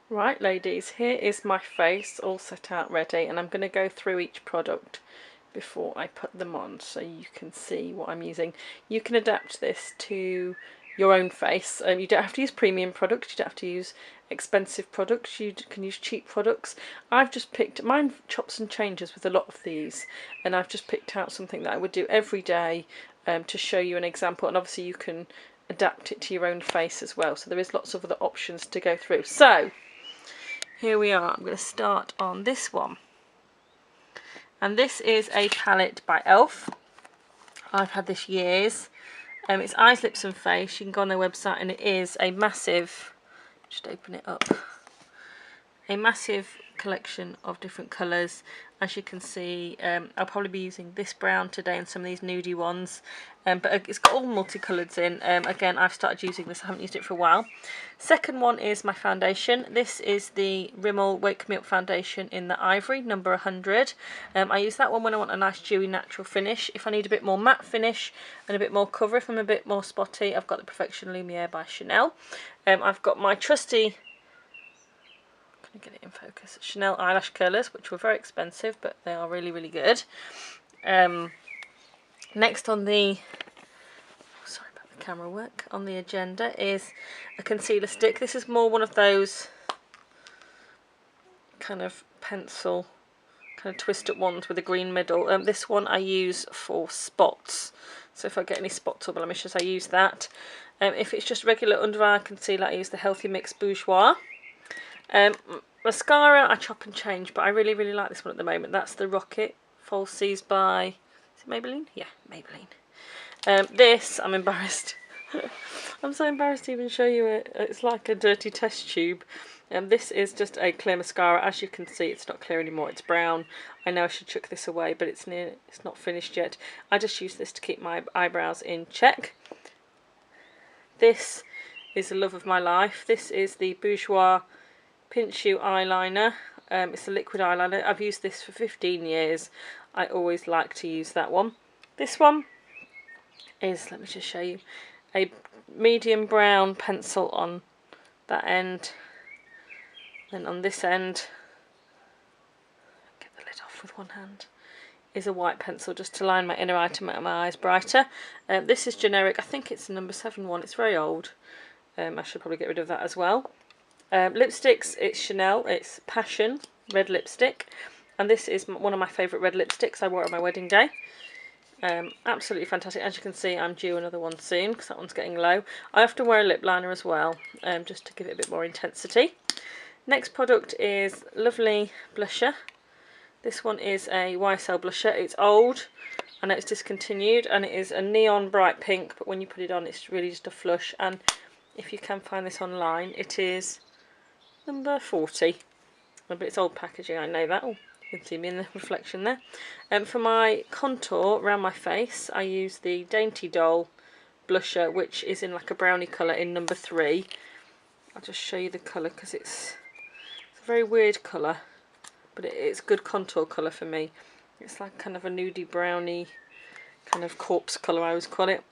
Right ladies, here is my face all set out ready, and I'm going to go through each product before I put them on so you can see what I'm using. You can adapt this to your own face. You don't have to use premium products, you don't have to use expensive products, you can use cheap products. I've just picked, mine chops and changes with a lot of these, and I've just picked out something that I would do every day to show you an example, and obviously you can adapt it to your own face as well, so there is lots of other options to go through. So here we are. I'm going to start on this one, and this is a palette by Elf. I've had this years. It's eyes, lips and face. You can go on their website, and it is a massive, just open it up, a massive collection of different colours. As you can see, I'll probably be using this brown today and some of these nudie ones, but it's got all multicolours in. Again, I've started using this, I haven't used it for a while. Second one is my foundation. This is the Rimmel Wake Me Up foundation in the Ivory, number 100. I use that one when I want a nice dewy natural finish. If I need a bit more matte finish and a bit more cover, if I'm a bit more spotty, I've got the Perfection Lumiere by Chanel. I've got my trusty, get it in focus, Chanel eyelash curlers, which were very expensive, but they are really, really good. Next on the, sorry about the camera work, on the agenda is a concealer stick. This is more one of those kind of pencil, kind of twisted ones with a green middle. This one I use for spots, so if I get any spots or blemishes I use that. If it's just regular under eye concealer, I use the Healthy Mix Bourjois. Mascara I chop and change, but I really, really like this one at the moment. That's the Rocket Falsies by, is it Maybelline? Yeah, Maybelline. This, I'm embarrassed. I'm so embarrassed to even show you it. It's like a dirty test tube. This is just a clear mascara. As you can see, it's not clear anymore. It's brown. I know I should chuck this away, but it's not finished yet. I just use this to keep my eyebrows in check. This is the love of my life. This is the Bourjois Pinch You eyeliner. It's a liquid eyeliner. I've used this for 15 years. I always like to use that one. This one is, let me just show you, a medium brown pencil on that end. Then on this end, get the lid off with one hand, is a white pencil just to line my inner eye to make my eyes brighter. This is generic. I think it's the number 7 one. It's very old. I should probably get rid of that as well. Lipsticks, it's Chanel, it's Passion red lipstick, and this is one of my favourite red lipsticks. I wore it on my wedding day. Absolutely fantastic. As you can see, I'm due another one soon because that one's getting low. I often wear a lip liner as well, just to give it a bit more intensity. Next product is lovely blusher. This one is a YSL blusher. It's old, I know it's discontinued, and it is a neon bright pink, but when you put it on it's really just a flush, and if you can find this online, it is number 40, but it's old packaging, I know that. Oh, you can see me in the reflection there. For my contour around my face, I use the Dainty Doll blusher, which is in like a brownie colour in number 3. I'll just show you the colour because it's a very weird colour, but it's good contour colour for me. It's like kind of a nudie brownie kind of corpse colour, I always call it.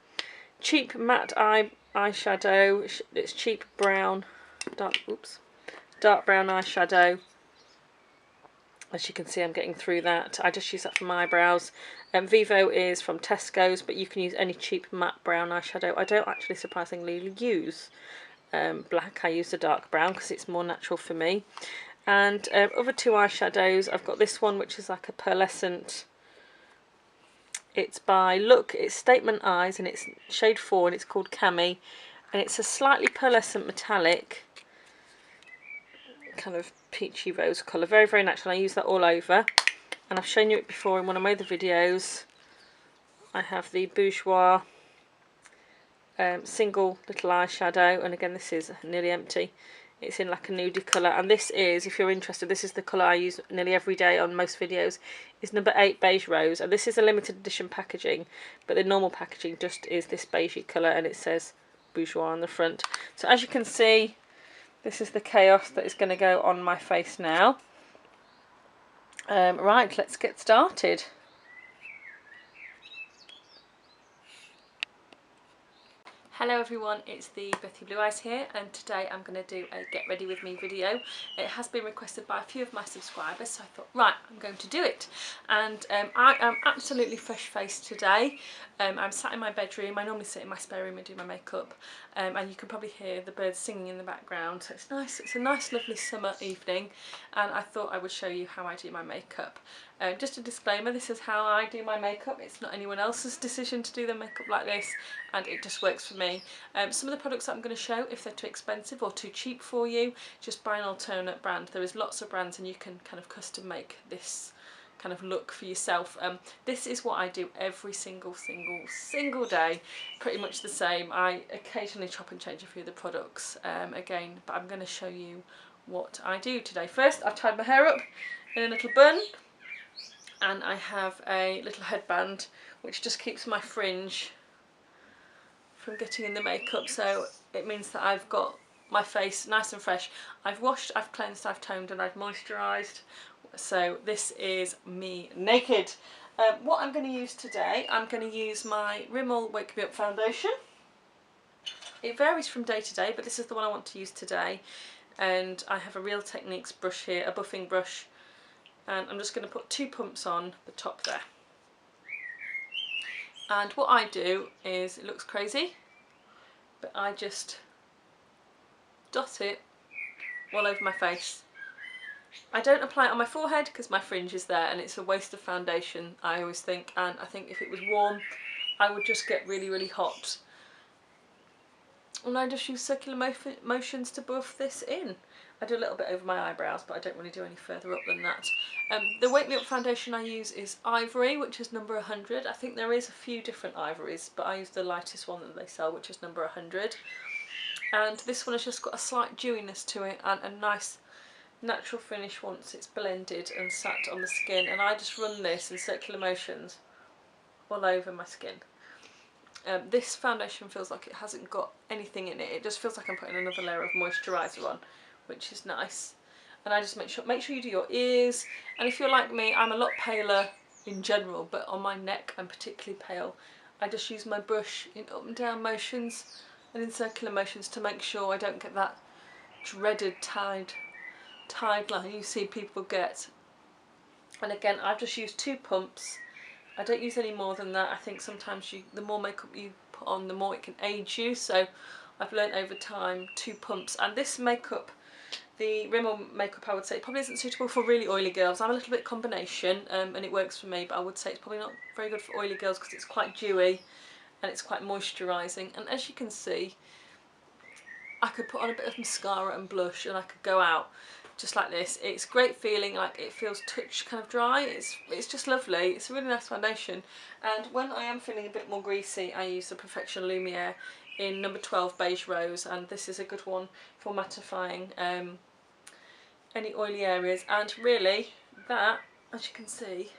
Cheap matte eyeshadow. It's cheap brown, dark brown eyeshadow. As you can see, I'm getting through that. I just use that for my eyebrows. Vivo is from Tesco's, but you can use any cheap matte brown eyeshadow. I don't actually surprisingly use black. I use the dark brown because it's more natural for me. And other 2 eyeshadows, I've got this one which is like a pearlescent. It's by Look, it's Statement Eyes, and it's shade 4, and it's called Cami, and it's a slightly pearlescent metallic kind of peachy rose colour, very, very natural. I use that all over, and I've shown you it before in one of my other videos. I have the Bourjois single little eyeshadow, and again this is nearly empty. It's in like a nudie colour, and this is, if you're interested, this is the colour I use nearly every day on most videos. It's number 8 Beige Rose, and this is a limited edition packaging, but the normal packaging just is this beigey colour, and it says Bourjois on the front. So as you can see, this is the chaos that is going to go on my face now. Right, let's get started. Hello everyone, it's the Thebethyblueeyes here, and today I'm going to do a get ready with me video. It has been requested by a few of my subscribers, so I thought, right, I'm going to do it. And I am absolutely fresh faced today. I'm sat in my bedroom. I normally sit in my spare room and do my makeup, and you can probably hear the birds singing in the background. So it's nice. It's a nice lovely summer evening, and I thought I would show you how I do my makeup. Just a disclaimer, this is how I do my makeup. It's not anyone else's decision to do their makeup like this, and it just works for me. Some of the products that I'm going to show, if they're too expensive or too cheap for you, just buy an alternate brand. There is lots of brands and you can kind of custom make this kind of look for yourself. This is what I do every single day, pretty much the same. I occasionally chop and change a few of the products again, but I'm going to show you what I do today. First, I've tied my hair up in a little bun, and I have a little headband which just keeps my fringe from getting in the makeup, so it means that I've got my face nice and fresh. I've washed, I've cleansed, I've toned and I've moisturised, so this is me naked. What I'm going to use today, I'm going to use my Rimmel Wake Me Up foundation. It varies from day to day, but this is the one I want to use today, and I have a Real Techniques brush here, a buffing brush, and I'm just going to put 2 pumps on the top there. And what I do is, it looks crazy, but I just dot it all over my face. I don't apply it on my forehead because my fringe is there and it's a waste of foundation, I always think, and I think if it was warm I would just get really hot. And I just use circular motions to buff this in. I do a little bit over my eyebrows, but I don't really do any further up than that. The Wake Me Up foundation I use is Ivory, which is number 100. I think there is a few different ivories, but I use the lightest one that they sell, which is number 100. And this one has just got a slight dewiness to it and a nice natural finish once it's blended and sat on the skin. And I just run this in circular motions all over my skin. This foundation feels like it hasn't got anything in it. It just feels like I'm putting another layer of moisturiser on, which is nice. And I just make sure you do your ears. And if you're like me, I'm a lot paler in general, but on my neck I'm particularly pale. I just use my brush in up and down motions and in circular motions to make sure I don't get that dreaded tide line you see people get. And again, I've just used 2 pumps. I don't use any more than that. I think sometimes the more makeup you put on, the more it can age you. So I've learnt over time 2 pumps. And this makeup, the Rimmel makeup, I would say probably isn't suitable for really oily girls. I'm a little bit combination and it works for me, but I would say it's probably not very good for oily girls because it's quite dewy and it's quite moisturising. And as you can see, I could put on a bit of mascara and blush and I could go out just like this. It's great feeling, like it feels touch kind of dry. It's just lovely. It's a really nice foundation. And when I am feeling a bit more greasy, I use the Perfection Lumiere in number 12 Beige Rose, and this is a good one for mattifying any oily areas. And really that, as you can see,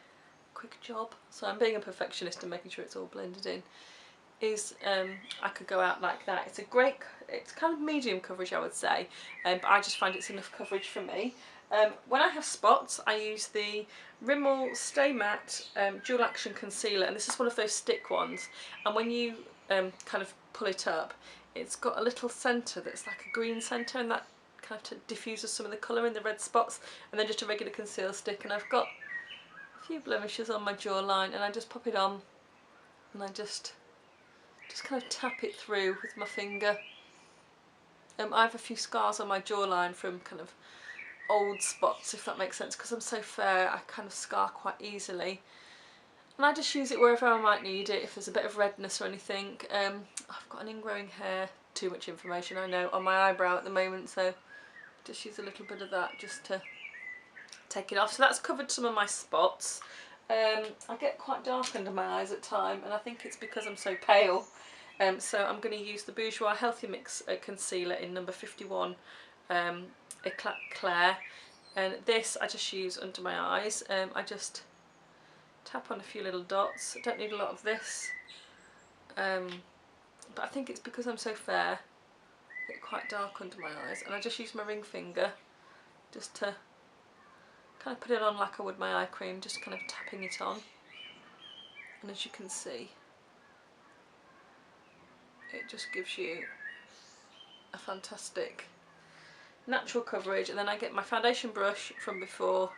quick job. So I'm being a perfectionist and making sure it's all blended in. Is I could go out like that. It's kind of medium coverage, I would say, but I just find it's enough coverage for me. When I have spots, I use the Rimmel Stay Matte Dual Action Concealer, and this is one of those stick ones, and when you kind of pull it up, it's got a little centre that's like a green centre, and that kind of diffuses some of the colour in the red spots, and then just a regular concealer stick. And I've got a few blemishes on my jawline, and I just pop it on and I just kind of tap it through with my finger. I have a few scars on my jawline from kind of old spots, if that makes sense, because I'm so fair I kind of scar quite easily. And I just use it wherever I might need it, if there's a bit of redness or anything. I've got an ingrowing hair, too much information I know, on my eyebrow at the moment, so just use a little bit of that just to take it off. So that's covered some of my spots. I get quite dark under my eyes at times, and I think it's because I'm so pale. So I'm going to use the Bourjois Healthy Mix Concealer in number 51 Eclat Clair, and this I just use under my eyes. I just tap on a few little dots. I don't need a lot of this, but I think it's because I'm so fair I get quite dark under my eyes, and I just use my ring finger just to kind of put it on like I would my eye cream, just kind of tapping it on. And as you can see, it it just gives you a fantastic natural coverage. And then I get my foundation brush from before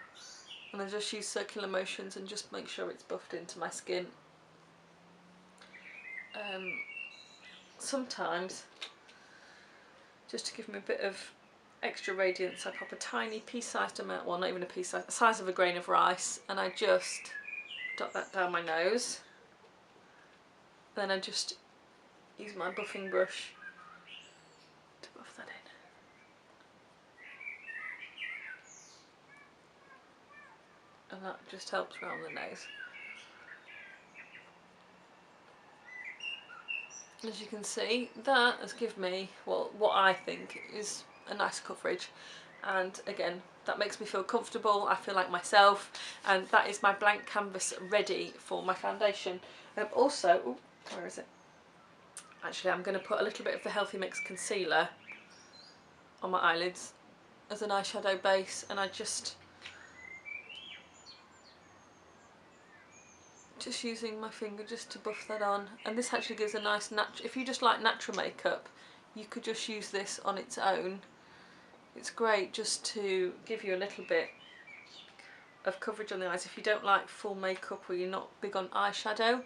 and I just use circular motions and just make sure it's buffed into my skin. Sometimes, just to give me a bit of extra radiance, I pop a tiny pea-sized amount, well not even a pea-size, the size of a grain of rice, and I just dot that down my nose. Then I just use my buffing brush to buff that in. And that just helps around the nose. As you can see, that has given me, well, what I think is a nice coverage, and again that makes me feel comfortable, I feel like myself, and that is my blank canvas ready for my foundation. Also, ooh, where is it? Actually, I'm going to put a little bit of the Healthy Mix concealer on my eyelids as an eyeshadow base, and I just using my finger just to buff that on. And this actually gives a nice if you just like natural makeup, you could just use this on its own. It's great just to give you a little bit of coverage on the eyes if you don't like full makeup or you're not big on eyeshadow.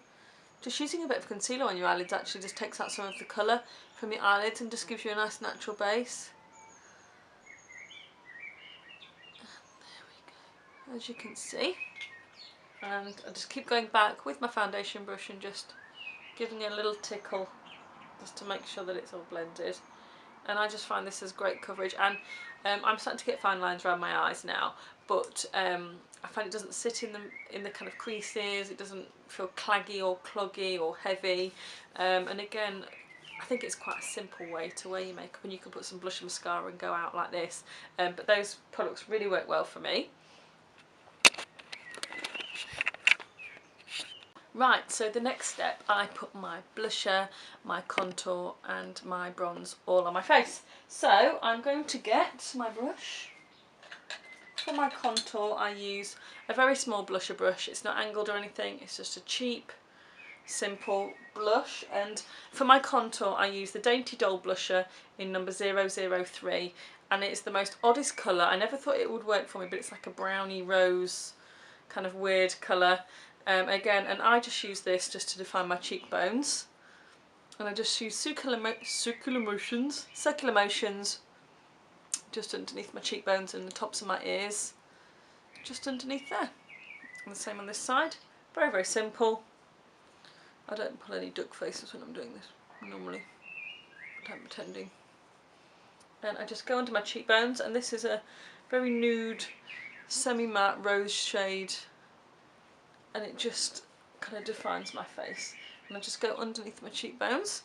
Just using a bit of concealer on your eyelids actually just takes out some of the colour from your eyelids and just gives you a nice natural base. There we go, as you can see. And I just keep going back with my foundation brush and just giving it a little tickle just to make sure that it's all blended. And I just find this as great coverage, and I'm starting to get fine lines around my eyes now, but I find it doesn't sit in the kind of creases, it doesn't feel claggy or cloggy or heavy, and again I think it's quite a simple way to wear your makeup, and you can put some blush and mascara and go out like this, but those products really work well for me. Right, so the next step, I put my blusher, my contour and my bronze all on my face. So I'm going to get my brush. For my contour I use a very small blusher brush. It's not angled or anything, it's just a cheap, simple blush. And for my contour I use the Dainty Doll blusher in number 003, and it's the most oddest colour. I never thought it would work for me, but it's like a browny rose kind of weird colour. Again, and I just use this just to define my cheekbones, and I just use circular motions just underneath my cheekbones and the tops of my ears, just underneath there. And the same on this side. Very, very simple. I don't pull any duck faces when I'm doing this normally, but I'm pretending. And I just go under my cheekbones, and this is a very nude semi-matte rose shade, and it just kind of defines my face. And I just go underneath my cheekbones,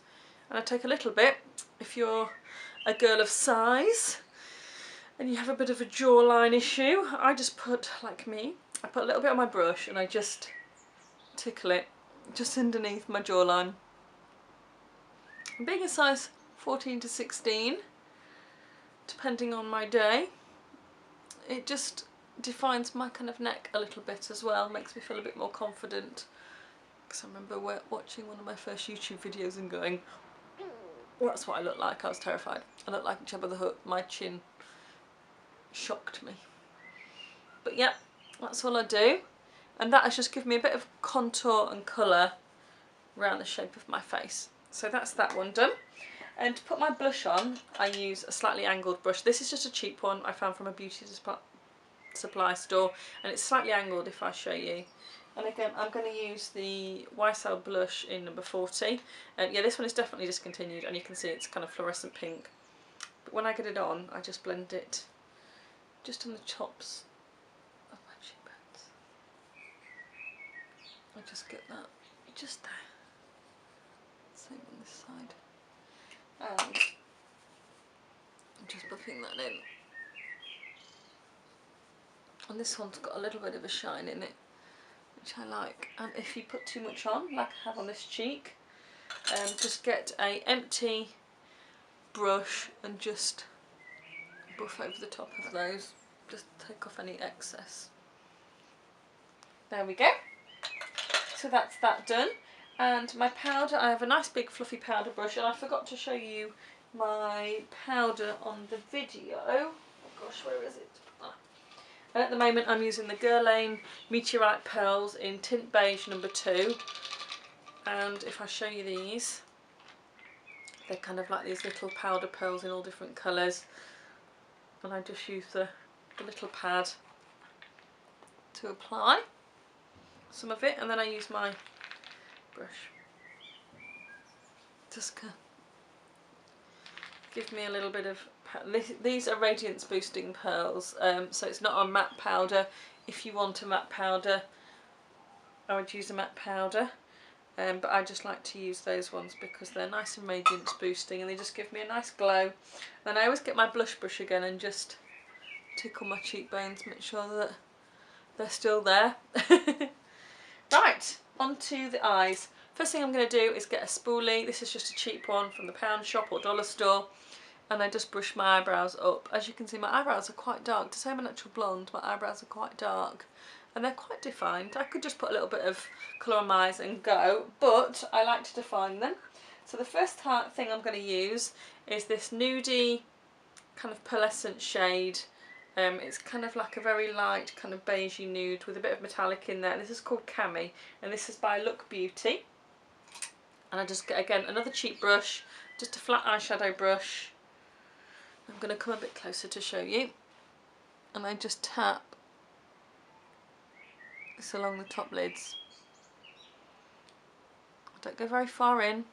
and I take a little bit. If you're a girl of size and you have a bit of a jawline issue, I just put, like me, I put a little bit on my brush and I just tickle it just underneath my jawline. Being a size 14 to 16, depending on my day, it just defines my kind of neck a little bit as well, makes me feel a bit more confident. Because I remember watching one of my first YouTube videos and going, well, that's what I look like. I was terrified. I looked like Jabba the Hutt. My chin shocked me. But yeah, that's all I do, and that has just given me a bit of contour and colour around the shape of my face. So that's that one done. And to put my blush on, I use a slightly angled brush. This is just a cheap one I found from a beauty supply store, and it's slightly angled if I show you. And again, I'm going to use the YSL blush in number 40. Yeah, this one is definitely discontinued, and you can see it's kind of fluorescent pink. But when I get it on, I just blend it just on the tops of my cheekbones. I just get that just there. Same on this side. And I'm just buffing that in. And this one's got a little bit of a shine in it, which I like. And if you put too much on, like I have on this cheek, just get a empty brush and just buff over the top of those. Just take off any excess. There we go. So that's that done. And my powder, I have a nice big fluffy powder brush, and I forgot to show you my powder on the video. Oh gosh, where is it? And at the moment I'm using the Guerlain Meteorite Pearls in Tint Beige number 2. And if I show you these, they're kind of like these little powder pearls in all different colours. And I just use the little pad to apply some of it, and then I use my brush. Just give me a little bit of, these are radiance boosting pearls, so it's not a matte powder. If you want a matte powder, I would use a matte powder, but I just like to use those ones because they're nice and radiance boosting, and they just give me a nice glow. Then I always get my blush brush again and just tickle my cheekbones, make sure that they're still there. Right, onto the eyes. First thing I'm going to do is get a spoolie. This is just a cheap one from the pound shop or dollar store, and I just brush my eyebrows up. As you can see, my eyebrows are quite dark. To say I'm a natural blonde, my eyebrows are quite dark and they're quite defined. I could just put a little bit of colour on my eyes and go, but I like to define them. So the first thing I'm going to use is this nudie kind of pearlescent shade. It's kind of like a very light kind of beigey nude with a bit of metallic in there. This is called Cami, and this is by Look Beauty. And I just get, again, another cheap brush, just a flat eyeshadow brush. I'm going to come a bit closer to show you. And I just tap this along the top lids. I don't go very far in,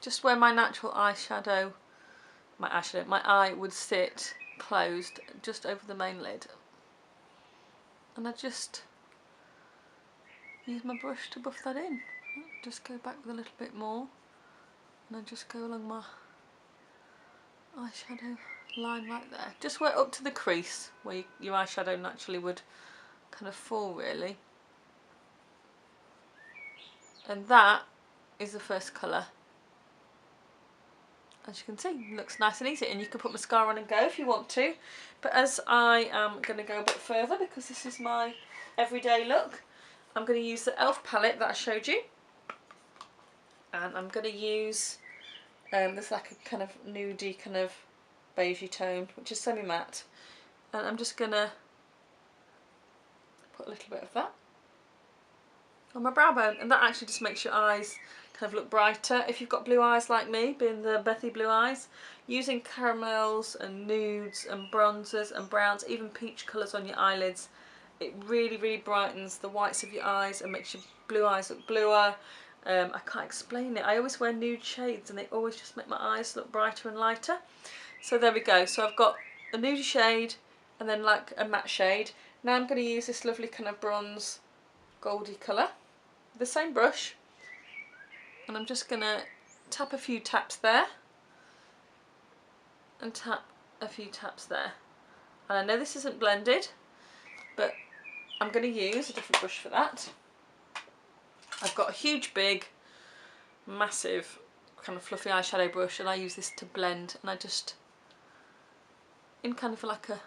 just where my natural eyeshadow, my eye would sit closed, just over the main lid. And I just use my brush to buff that in. Just go back with a little bit more, and I just go along my eyeshadow line right there, just where up to the crease where your eyeshadow naturally would kind of fall, really. And that is the first colour. As you can see, it looks nice and easy, and you can put mascara on and go if you want to, but as I am going to go a bit further because this is my everyday look, I'm going to use the e.l.f. palette that I showed you, and I'm going to use there's like a kind of nudie kind of beigey tone, which is semi-matte, and I'm just going to put a little bit of that on my brow bone, and that actually just makes your eyes kind of look brighter. If you've got blue eyes like me, being the Thebethyblueeyes, using caramels and nudes and bronzers and browns, even peach colours on your eyelids, it really, really brightens the whites of your eyes and makes your blue eyes look bluer. I can't explain it. I always wear nude shades and they always just make my eyes look brighter and lighter. So there we go. So I've got a nudie shade and then like a matte shade. Now I'm going to use this lovely kind of bronze goldy colour, the same brush, and I'm just going to tap a few taps there and tap a few taps there. And I know this isn't blended, but I'm going to use a different brush for that. I've got a huge, big, massive kind of fluffy eyeshadow brush, and I use this to blend, and I just, in kind of like a,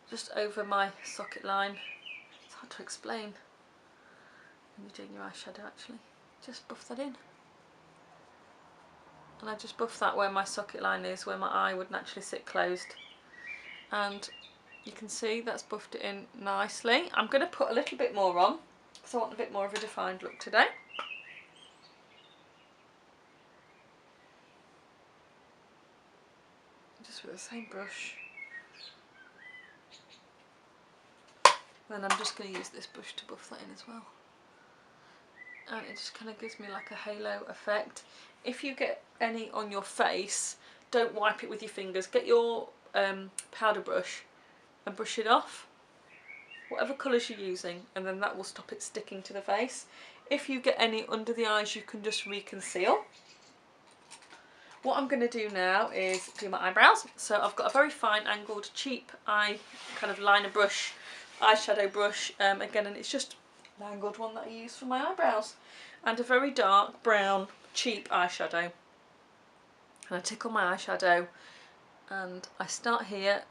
just over my socket line. It's hard to explain when you're doing your eyeshadow actually. Just buff that in. And I just buff that where my socket line is, where my eye would naturally sit closed. And you can see that's buffed it in nicely. I'm going to put a little bit more on because I want a bit more of a defined look today. Just with the same brush. Then I'm just going to use this brush to buff that in as well. And it just kind of gives me like a halo effect. If you get any on your face, don't wipe it with your fingers. Get your powder brush and brush it off, whatever colours you're using, and then that will stop it sticking to the face. If you get any under the eyes, you can just reconceal. What I'm going to do now is do my eyebrows. So I've got a very fine angled cheap eye kind of liner brush, eyeshadow brush, again, and it's just an angled one that I use for my eyebrows, and a very dark brown cheap eyeshadow. And I tickle my eyeshadow and I start here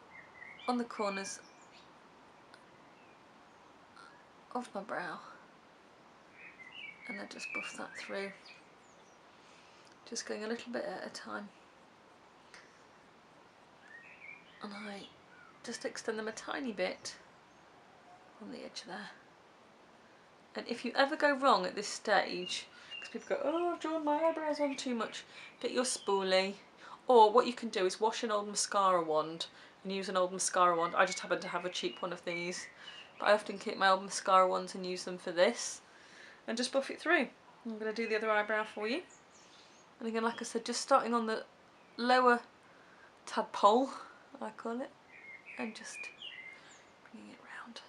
on the corners of my brow, and I just buff that through, just going a little bit at a time, and I just extend them a tiny bit on the edge there. And if you ever go wrong at this stage, because people go, oh, I've drawn my eyebrows on too much, get your spoolie, or what you can do is wash an old mascara wand and use an old mascara wand. I just happen to have a cheap one of these, but I often keep my old mascara wands and use them for this, and just buff it through. I'm going to do the other eyebrow for you. And again, like I said, just starting on the lower tadpole, I call it, and just bringing it round.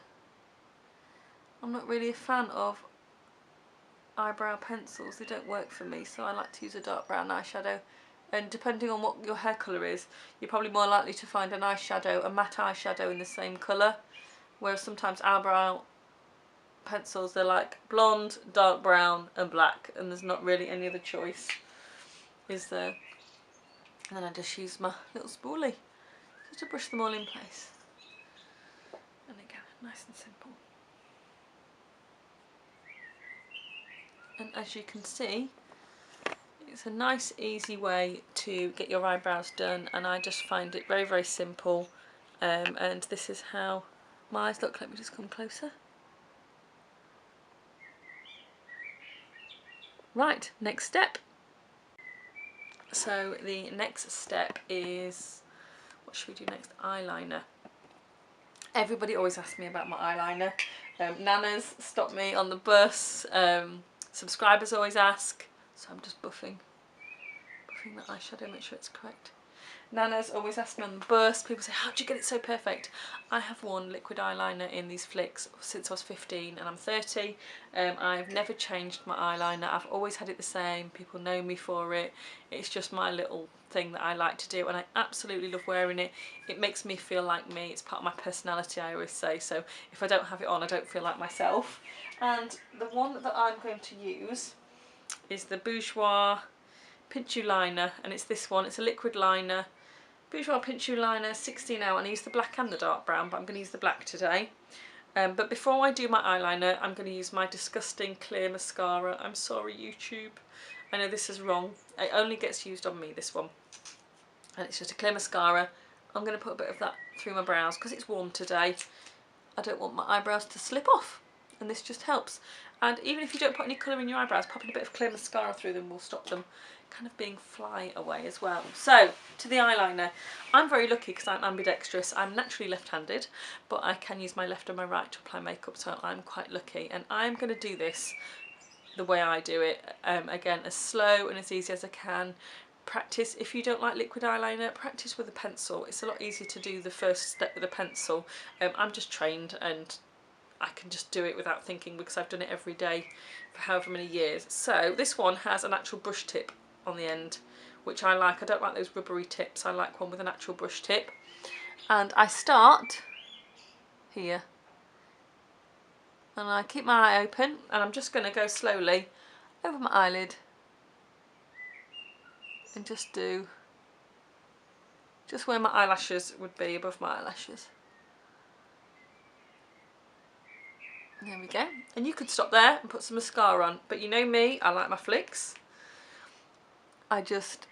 I'm not really a fan of eyebrow pencils, they don't work for me, so I like to use a dark brown eyeshadow. And depending on what your hair colour is, you're probably more likely to find an eyeshadow, a matte eyeshadow in the same colour, whereas sometimes eyebrow pencils, they're like blonde, dark brown and black, and there's not really any other choice, is there? And then I just use my little spoolie just to brush them all in place. And again, nice and simple. And as you can see, it's a nice easy way to get your eyebrows done, and I just find it very, very simple. And this is how my eyes look. Let me just come closer. Right, next step. So the next step is, what should we do next? Eyeliner. Everybody always asks me about my eyeliner. Nanas stop me on the bus. Subscribers always ask. So I'm just buffing the eyeshadow, make sure it's correct. Nanas always ask me on the bus. People say, how do you get it so perfect? I have worn liquid eyeliner in these flicks since I was 15 and I'm 30. I've never changed my eyeliner. I've always had it the same. People know me for it. It's just my little thing that I like to do, and I absolutely love wearing it. It makes me feel like me. It's part of my personality, I always say. So if I don't have it on, I don't feel like myself. And the one that I'm going to use is the Bourjois Pinch You Liner, and it's this one. It's a liquid liner. Bourjois Pinch You Liner 16 hour, and I use the black and the dark brown, but I'm going to use the black today. But before I do my eyeliner, I'm going to use my disgusting clear mascara. I'm sorry, YouTube. I know this is wrong. It only gets used on me, this one. And it's just a clear mascara. I'm going to put a bit of that through my brows because it's warm today. I don't want my eyebrows to slip off, and this just helps. And even if you don't put any colour in your eyebrows, popping a bit of clear mascara through them will stop them kind of being fly away as well. So, to the eyeliner. I'm very lucky because I'm ambidextrous. I'm naturally left-handed, but I can use my left and my right to apply makeup, so I'm quite lucky. And I'm going to do this the way I do it, again, as slow and as easy as I can. Practice, if you don't like liquid eyeliner, practice with a pencil. It's a lot easier to do the first step with a pencil. I'm just trained and I can just do it without thinking because I've done it every day for however many years. So this one has an actual brush tip on the end, which I like. I don't like those rubbery tips. I like one with an actual brush tip. And I start here. And I keep my eye open, and I'm just going to go slowly over my eyelid and just do just where my eyelashes would be, above my eyelashes. There we go. And you could stop there and put some mascara on, but you know me, I like my flicks. I just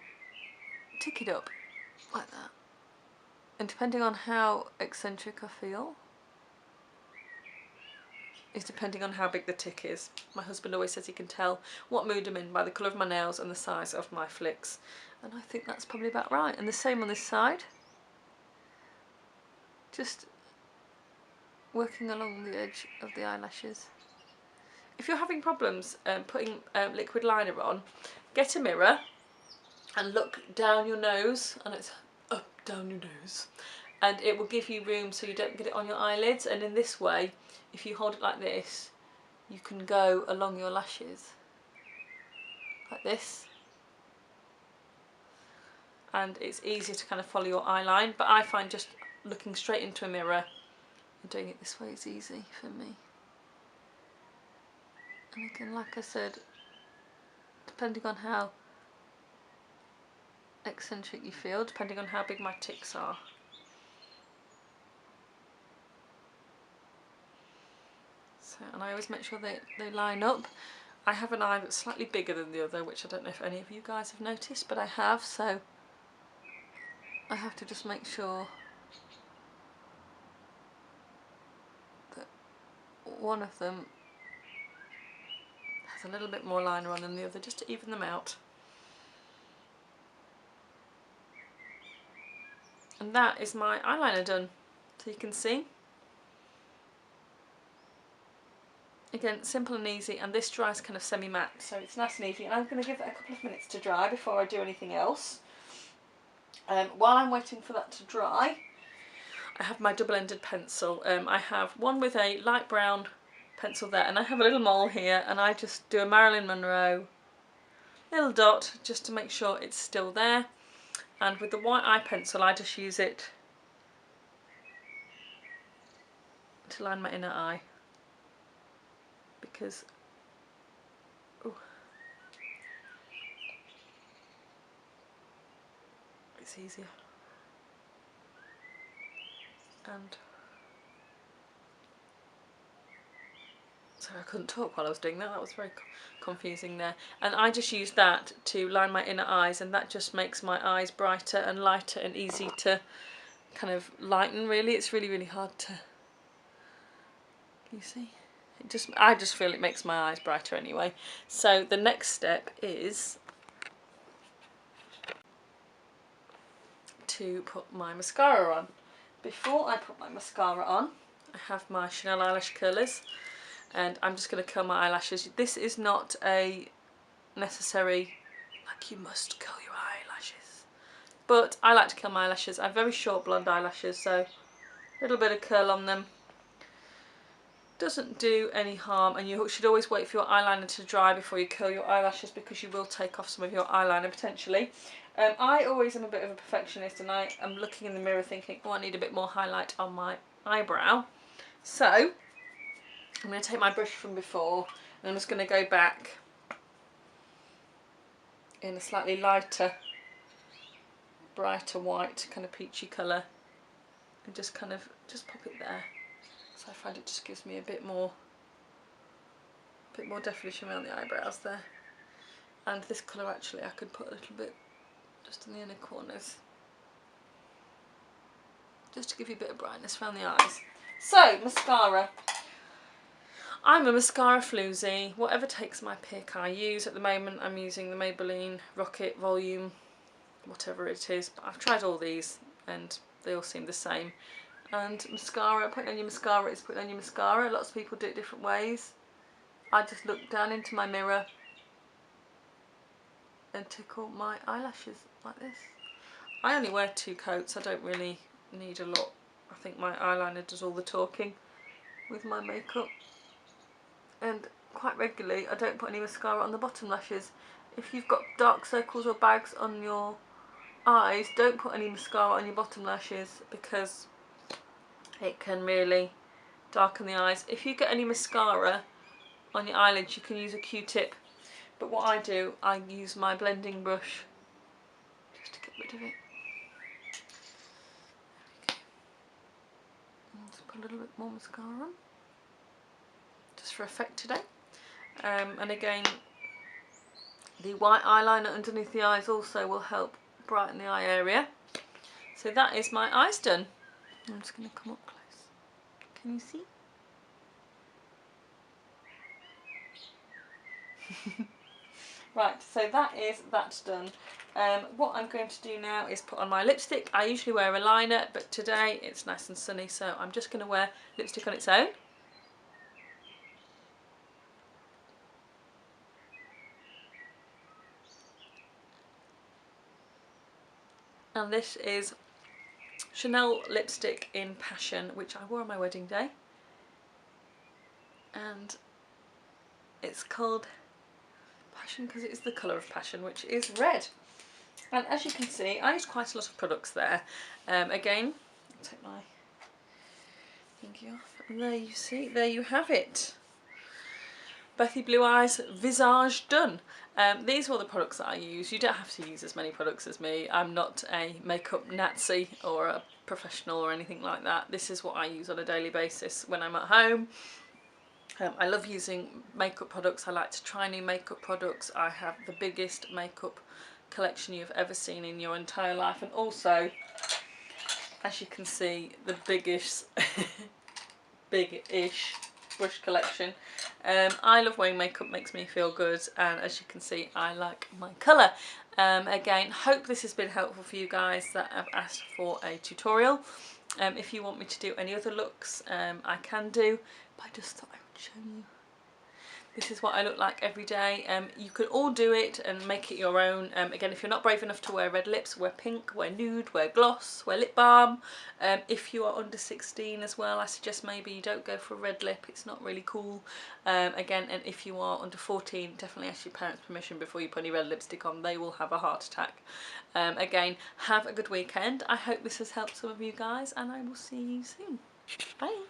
tick it up like that. And depending on how eccentric I feel, is depending on how big the tick is. My husband always says he can tell what mood I'm in by the colour of my nails and the size of my flicks. And I think that's probably about right. And the same on this side. Just working along the edge of the eyelashes. If you're having problems putting liquid liner on, get a mirror and look down your nose, and it's up down your nose. And it will give you room so you don't get it on your eyelids, and in this way, if you hold it like this, you can go along your lashes like this, and it's easier to kind of follow your eye line. But I find just looking straight into a mirror and doing it this way is easy for me. And again, like I said, depending on how eccentric you feel, depending on how big my ticks are. So, and I always make sure they line up. I have an eye that's slightly bigger than the other, which I don't know if any of you guys have noticed, but I have, so I have to just make sure that one of them has a little bit more liner on than the other, just to even them out. And that is my eyeliner done, so you can see. Again, simple and easy, and this dries kind of semi-matte, so it's nice and easy. And I'm going to give it a couple of minutes to dry before I do anything else. While I'm waiting for that to dry, I have my double-ended pencil. I have one with a light brown pencil there, and I have a little mole here, and I just do a Marilyn Monroe little dot just to make sure it's still there. And with the white eye pencil, I just use it to line my inner eye, because it's easier. And sorry, I couldn't talk while I was doing that. That was very confusing there. And I just use that to line my inner eyes, and that just makes my eyes brighter and lighter and easy to kind of lighten. Really, it's really, really hard to. Can you see? I just feel it makes my eyes brighter anyway. So the next step is to put my mascara on. Before I put my mascara on, I have my Chanel eyelash curlers, and I'm just going to curl my eyelashes. This is not a necessary, like you must curl your eyelashes, but I like to curl my eyelashes. I have very short blonde eyelashes, so a little bit of curl on them doesn't do any harm. And you should always wait for your eyeliner to dry before you curl your eyelashes, because you will take off some of your eyeliner potentially. I always am a bit of a perfectionist, and I am looking in the mirror thinking, oh, I need a bit more highlight on my eyebrow. So I'm going to take my brush from before, and I'm just going to go back in a slightly lighter, brighter white, kind of peachy colour, and just pop it there. So I find it just gives me a bit more definition around the eyebrows there. And this colour actually I could put a little bit just in the inner corners, just to give you a bit of brightness around the eyes. So mascara. I'm a mascara floozy. Whatever takes my pick I use. At the moment I'm using the Maybelline Rocket Volume, whatever it is, but I've tried all these and they all seem the same. And mascara, putting on your mascara is putting on your mascara. Lots of people do it different ways. I just look down into my mirror and tickle my eyelashes like this. I only wear 2 coats, I don't really need a lot. I think my eyeliner does all the talking with my makeup. And quite regularly I don't put any mascara on the bottom lashes. If you've got dark circles or bags on your eyes, don't put any mascara on your bottom lashes, because it can really darken the eyes. If you get any mascara on your eyelids, you can use a Q-tip, but what I do, I use my blending brush just to get rid of it. There we go. And just put a little bit more mascara on, just for effect today. And again, the white eyeliner underneath the eyes also will help brighten the eye area. So that is my eyes done. I'm just going to come up close. Can you see? Right, so that's done. What I'm going to do now is put on my lipstick. I usually wear a liner, but today it's nice and sunny, so I'm just going to wear lipstick on its own. And this is Chanel lipstick in Passion, which I wore on my wedding day. And it's called Passion because it is the colour of passion, which is red. And as you can see, I use quite a lot of products there. Again, I'll take my thingy off, and there you see, there you have it. Thebethyblueeyes Visage done. These are all the products that I use. You don't have to use as many products as me. I'm not a makeup Nazi or a professional or anything like that. This is what I use on a daily basis when I'm at home. I love using makeup products. I like to try new makeup products. I have the biggest makeup collection you've ever seen in your entire life, and also, as you can see, the biggest big-ish brush collection. I love wearing makeup, makes me feel good, and as you can see, I like my colour. Again, hope this has been helpful for you guys that have asked for a tutorial. If you want me to do any other looks, I can do, but I just thought I would show you. This is what I look like every day. You can all do it and make it your own. Again, if you're not brave enough to wear red lips, wear pink, wear nude, wear gloss, wear lip balm. If you are under 16 as well, I suggest maybe you don't go for a red lip. It's not really cool. Again, and if you are under 14, definitely ask your parents' permission before you put any red lipstick on. They will have a heart attack. Again, have a good weekend. I hope this has helped some of you guys, and I will see you soon. Bye.